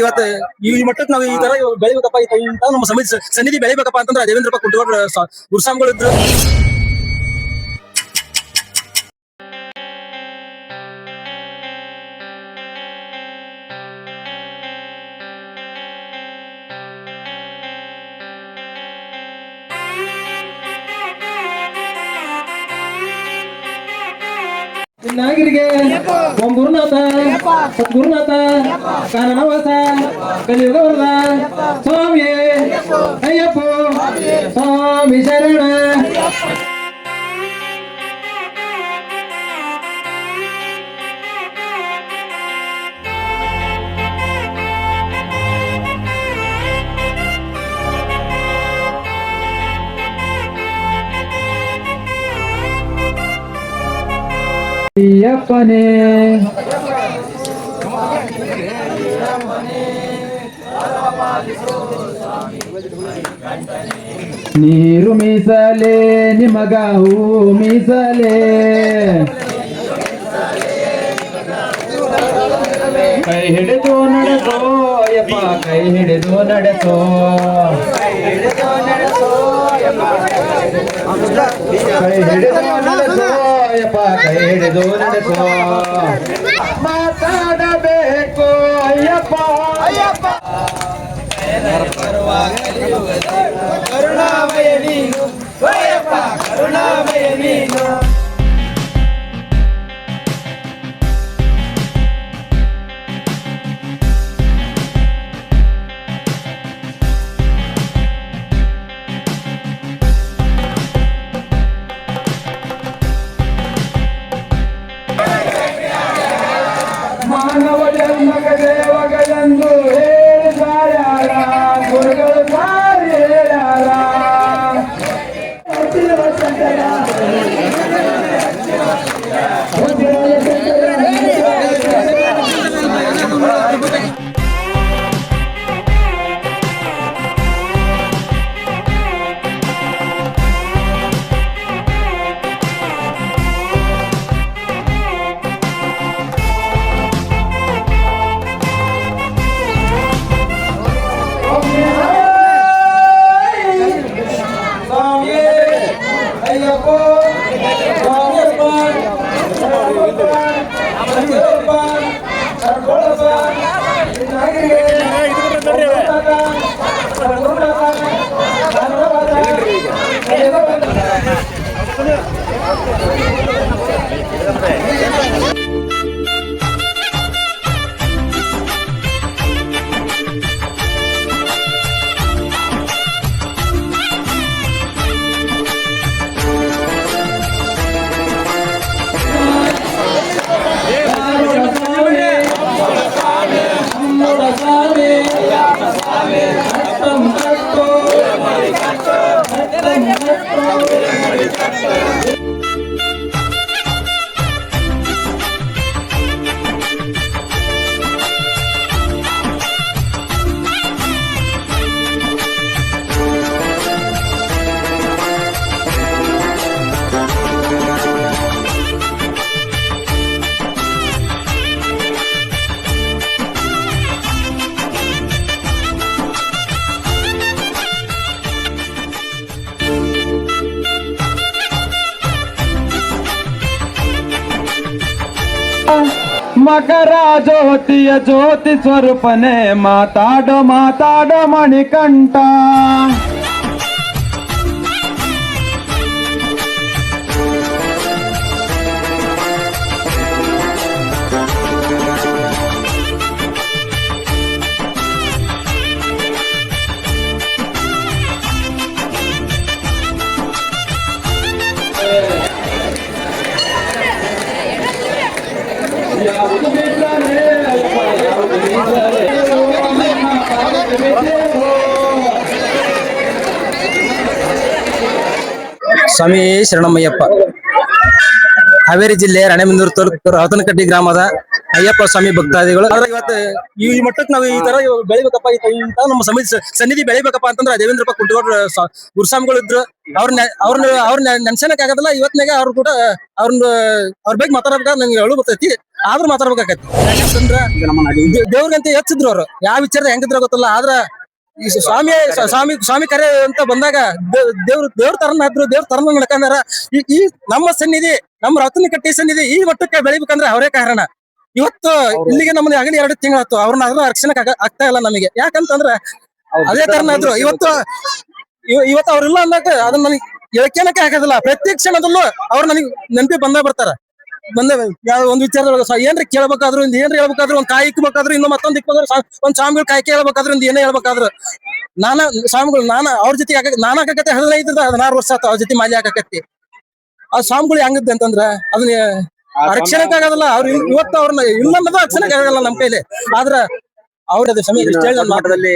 ಇವತ್ತು ಈ ಮಟ್ಟಕ್ಕೆ ನಾವು ಈ ತರ ಬೆಳಿಬೇಕಪ್ಪ ಇಂತ ನಮ್ಮ ಸನ್ನಿಧಿ ಬೆಳಿಬೇಕಪ್ಪ ಅಂತಂದ್ರೆ ದೇವೇಂದ್ರಪ್ಪ ಕುಂಟಗೋಡ್ರ ಗುರುಸ್ವಾಮಿಗಳು ಇದ್ರು. ನಾಗಿರಿಗೆ ಓಂ ಗುರುನಾಥ ಸದ್ಗುರುನಾಥ ಕಾನನವಾಸ ಕಲಿಯುಗವಲ್ಲ ಸ್ವಾಮಿ ಅಯ್ಯಪ್ಪ ಸ್ವಾಮಿ ಶರಣ. ಅಯ್ಯಪ್ಪನೇ ನೀರು ಮೀಸಲೆ ನಿಮಗ ಹೂ ಮೀಸಲೆ ಕೈ ಹಿಡಿದು ನಡೆಸೋ ಯಪ್ಪ ಕೈ ಹಿಡಿದು ನಡೆಸೋ ಕೈ ಹಿಡಿದು ನಡೆಸೋ ಯಪ್ಪ ಕೈ ಹಿಡಿದು ನಡೆಸೋ. ಮಾತಾಡಬೇಕು ಅಯ್ಯಪ್ಪ ಅಯ್ಯಪ್ಪ ಕರುಣಾಮಯ ನೀನು ಅಯ್ಯಪ್ಪ ಕರುಣಾಮಯ ನೀನು. ಮಾನವ ಜನ್ಮಗ ದೇವಗಳೆಂದು ಹೇಳಿದಾರ ಗುರುಗಳು ಸಾರಿ ಹೇಳ್ಯಾರ. ಮಕರ ಜ್ಯೋತಿಯ ಜ್ಯೋತಿ ಸ್ವರೂಪನೆ ಮಾತಾಡೋ ಮಾತಾಡೋ ಮಣಿಕಂಠ. ಸ್ವಾಮಿ ಶರಣಮಯ್ಯಪ್ಪ. ಹಾವೇರಿ ಜಿಲ್ಲೆ ರಾಣೆಬೆನ್ನೂರು ತಾಲೂಕು ರತನಕಟ್ಟಿ ಗ್ರಾಮದ ಅಯ್ಯಪ್ಪ ಸ್ವಾಮಿ ಭಕ್ತಾದಿಗಳು. ಇವತ್ತು ಈ ಮಟ್ಟಕ್ಕೆ ನಾವು ಈ ತರ ಬೆಳಿಬೇಕಪ್ಪ ಇಂತ ನಮ್ಮ ಸನ್ನಿಧಿ ಬೆಳಿಬೇಕಪ್ಪ ಅಂತಂದ್ರೆ ದೇವೇಂದ್ರಪ್ಪ ಕುಂಟಗೋಡ್ರ ಗುರುಸ್ವಾಮಿಗಳು ಇದ್ರು. ಅವ್ರನ್ನ ನೆನ್ಸನಕ್ ಆಗದಲ್ಲ. ಇವತ್ನಾಗ ಅವ್ರು ಕೂಡ ಅವ್ರ ಬಗ್ಗೆ ಮಾತಾಡಬೇಕಾದ್ರೆ ನಂಗೆ ಹೇಳು ಬರ್ತೈತಿ. ಆದ್ರೂ ಮಾತಾಡ್ಬೇಕಾಗತ್ತೆ. ಯಾಕಂತಂದ್ರ ದೇವ್ರಿಗಂತ ಹೆಚ್ಚಿದ್ರು ಅವ್ರು, ಯಾವ ವಿಚಾರದ ಹೆಂಗಿದ್ರ ಗೊತ್ತಲ್ಲ. ಆದ್ರ ಈ ಸ್ವಾಮಿ ಕರೆ ಅಂತ ಬಂದಾಗ ದೇವ್ರ ತರನ ಇದ್ರು, ದೇವ್ರ ತರನ ನಡ್ಕಂದಾರ. ಈ ನಮ್ಮ ಸನ್ನಿಧಿ, ನಮ್ಮ ರತನಕಟ್ಟಿ ಸನ್ನಿಧಿ ಈ ಮಟ್ಟಕ್ಕೆ ಬೆಳಿಬೇಕಂದ್ರೆ ಅವರೇ ಕಾರಣ. ಇವತ್ತು ಇಲ್ಲಿಗೆ ನಮ್ಮನ್ನ ಆಗಲಿ 2 ತಿಂಗಳಾಯ್ತು, ಅವ್ರನ್ನ ಅದನ್ನ ರಕ್ಷಣೆ ಆಗ್ತಾ ಇಲ್ಲ ನಮಗೆ. ಯಾಕಂತಂದ್ರ ಅದೇ ತರನ ಇದ್ರು. ಇವತ್ತು ಅವ್ರಿಲ್ಲ ಅಂದಾಗ ಅದನ್ನ ನನಗೆ ಹೇಳ್ಕೊಳಕ್ಕೆ ಆಗೋದಿಲ್ಲ. ಪ್ರತಿ ಕ್ಷಣದಲ್ಲೂ ಅವ್ರು ನನಗೆ ನೆನಪಿ ಬರ್ತಾರ. ಯಾವ ಒಂದ್ ವಿಚಾರದೊಳಗ ಏನ್ರಿ ಕೇಳ್ಬೇಕಾದ್ರು, ಏನ್ರಿ ಹೇಳ್ಬೇಕಾದ್ರು, ಒಂದ್ ಕಾಯಿ ಇಕ್ಬೇಕಾದ್ರು, ಇನ್ನು ಮತ್ತೊಂದ್ ಇಕ್ಬೇಕಾದ್ರು, ಒಂದ್ ಸ್ವಾಮಿಗಳು ಕಾಯಿ ಕೇಳ್ಬೇಕಾದ್ರು, ಏನೇ ಹೇಳ್ಬೇಕಾದ್ರು ಸ್ವಾಮಿಗಳು ಅವ್ರ ಜೊತೆ ನಾನ್ ಹಾಕಕತ್ತೆ 15-16 ವರ್ಷ ಆತ ಅವ್ರ ಜೊತೆ ಮಾಲಿ ಹಾಕಕತ್ತಿ. ಆ ಸ್ವಾಮಿಗಳು ಹೆಂಗದ್ದೆ ಅಂತಂದ್ರ ಅದನ್ನ ರಕ್ಷಣೆಕ್ ಆಗೋದಿಲ್ಲ. ಅವ್ರು ಇವತ್ತು ಅವ್ರನ್ನ ಇಲ್ಲ ಅನ್ನೋದು ರಕ್ಷಣೆಕ್ ಆಗಲ್ಲ ನಮ್ ಕೈಲಿ. ಆದ್ರ ಅವ್ರದ್ದು ಸಮಯ ಇಷ್ಟ ಹೇಳಿ ಮಾತ್ರದಲ್ಲಿ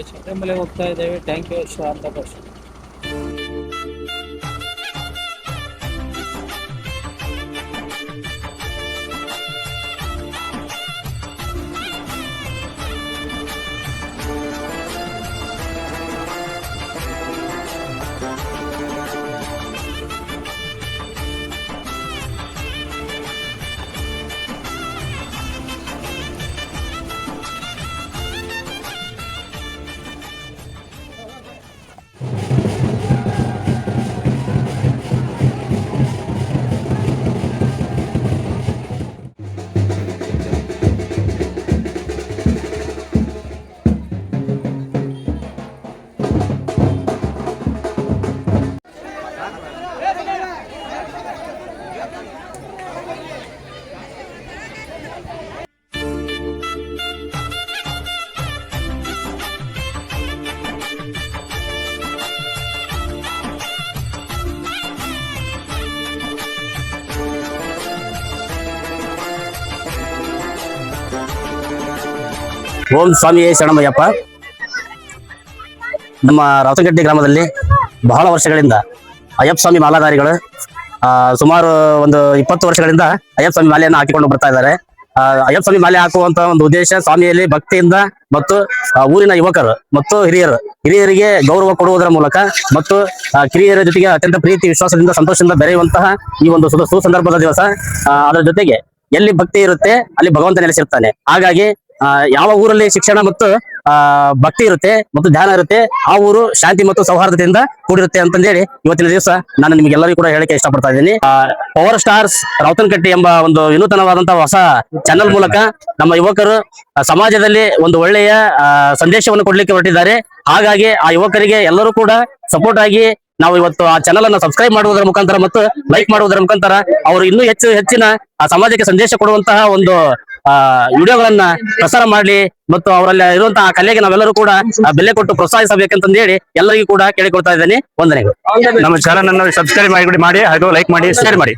ಶಬರಿಮಲೆ ಹೋಗ್ತಾ ಇದ್ದೇವೆ. Thank you ಶಾಂತಕೃಷ್ಣ. ಓಂ ಸ್ವಾಮಿ ಶರಣಮಯ್ಯಪ್ಪ. ನಮ್ಮ ರಾವತನಕಟ್ಟಿ ಗ್ರಾಮದಲ್ಲಿ ಬಹಳ ವರ್ಷಗಳಿಂದ ಅಯ್ಯಪ್ಪ ಸ್ವಾಮಿ ಮಾಲಾಧಾರಿಗಳು ಸುಮಾರು ಒಂದು 20 ವರ್ಷಗಳಿಂದ ಅಯ್ಯಪ್ಪ ಸ್ವಾಮಿ ಮಾಲೆಯನ್ನು ಹಾಕಿಕೊಂಡು ಬರ್ತಾ ಇದ್ದಾರೆ. ಅಯ್ಯಪ್ಪ ಸ್ವಾಮಿ ಮಾಲೆ ಹಾಕುವಂತ ಒಂದು ಉದ್ದೇಶ ಸ್ವಾಮಿಯಲ್ಲಿ ಭಕ್ತಿಯಿಂದ ಮತ್ತು ಊರಿನ ಯುವಕರು ಮತ್ತು ಹಿರಿಯರಿಗೆ ಗೌರವ ಕೊಡುವುದರ ಮೂಲಕ ಮತ್ತು ಕಿರಿಯರ ಜೊತೆಗೆ ಅತ್ಯಂತ ಪ್ರೀತಿ ವಿಶ್ವಾಸದಿಂದ ಸಂತೋಷದಿಂದ ಬೆರೆಯುವಂತಹ ಈ ಒಂದು ಸುಸಂದರ್ಭದ ದಿವಸ. ಅದರ ಜೊತೆಗೆ ಎಲ್ಲಿ ಭಕ್ತಿ ಇರುತ್ತೆ ಅಲ್ಲಿ ಭಗವಂತ ನೆಲೆಸಿರ್ತಾನೆ. ಹಾಗಾಗಿ ಯಾವ ಊರಲ್ಲಿ ಶಿಕ್ಷಣ ಮತ್ತು ಭಕ್ತಿ ಇರುತ್ತೆ ಮತ್ತು ಧ್ಯಾನ ಇರುತ್ತೆ, ಆ ಊರು ಶಾಂತಿ ಮತ್ತು ಸೌಹಾರ್ದತೆಯಿಂದ ಕೂಡಿರುತ್ತೆ ಅಂತಂದೇಳಿ ಇವತ್ತಿನ ದಿವಸ ನಾನು ನಿಮ್ಗೆಲ್ಲರಿಗೂ ಕೂಡ ಹೇಳಿಕೆ ಇಷ್ಟಪಡ್ತಾ ಇದ್ದೀನಿ. ಪವರ್ ಸ್ಟಾರ್ಸ್ ರಾವತನಕಟ್ಟಿ ಎಂಬ ಒಂದು ವಿನೂತನವಾದಂತಹ ಹೊಸ ಚಾನೆಲ್ ಮೂಲಕ ನಮ್ಮ ಯುವಕರು ಸಮಾಜದಲ್ಲಿ ಒಂದು ಒಳ್ಳೆಯ ಸಂದೇಶವನ್ನು ಕೊಡ್ಲಿಕ್ಕೆ ಹೊರಟಿದ್ದಾರೆ. ಹಾಗಾಗಿ ಆ ಯುವಕರಿಗೆ ಎಲ್ಲರೂ ಕೂಡ ಸಪೋರ್ಟ್ ಆಗಿ ನಾವು ಇವತ್ತು ಆ ಚಾನಲ್ ಅನ್ನು ಸಬ್ಸ್ಕ್ರೈಬ್ ಮಾಡುವುದರ ಮುಖಾಂತರ ಮತ್ತು ಲೈಕ್ ಮಾಡುವುದರ ಮುಖಾಂತರ ಅವರು ಇನ್ನೂ ಹೆಚ್ಚಿನ ಆ ಸಮಾಜಕ್ಕೆ ಸಂದೇಶ ಕೊಡುವಂತಹ ಒಂದು ವಿಡಿಯೋಗಳನ್ನ ಪ್ರಸಾರ ಮಾಡ್ಲಿ ಮತ್ತು ಅವರಲ್ಲಿ ಇರುವಂತಹ ಕಲೆಗೆ ನಾವೆಲ್ಲರೂ ಕೂಡ ಬೆಲೆ ಕೊಟ್ಟು ಪ್ರೋತ್ಸಾಹಿಸಬೇಕಂತಂದು ಹೇಳಿ ಎಲ್ಲರಿಗೂ ಕೂಡ ಕೇಳಿಕೊಳ್ತಾ ಇದ್ದೇನೆ. ವಂದನೆಗಳು. ನಮ್ಮ ಚಾನಲ್ ಅನ್ನು ಸಬ್ಸ್ಕ್ರೈಬ್ ಮಾಡಿ ಹಾಗೂ ಲೈಕ್ ಮಾಡಿ ಶೇರ್ ಮಾಡಿ.